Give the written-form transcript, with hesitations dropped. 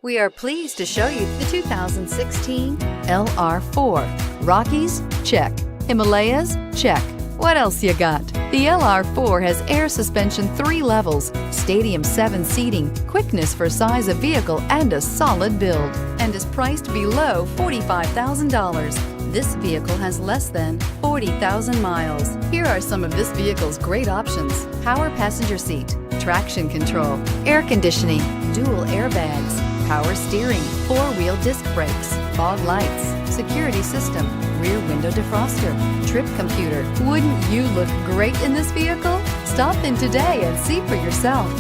We are pleased to show you the 2016 LR4. Rockies? Check. Himalayas? Check. What else you got? The LR4 has air suspension 3 levels, stadium 7 seating, quickness for size of vehicle, and a solid build, and is priced below $45,000. This vehicle has less than 40,000 miles. Here are some of this vehicle's great options: power passenger seat, traction control, air conditioning, dual airbags, power steering, 4-wheel disc brakes, fog lights, security system, rear window defroster, trip computer. Wouldn't you look great in this vehicle? Stop in today and see for yourself.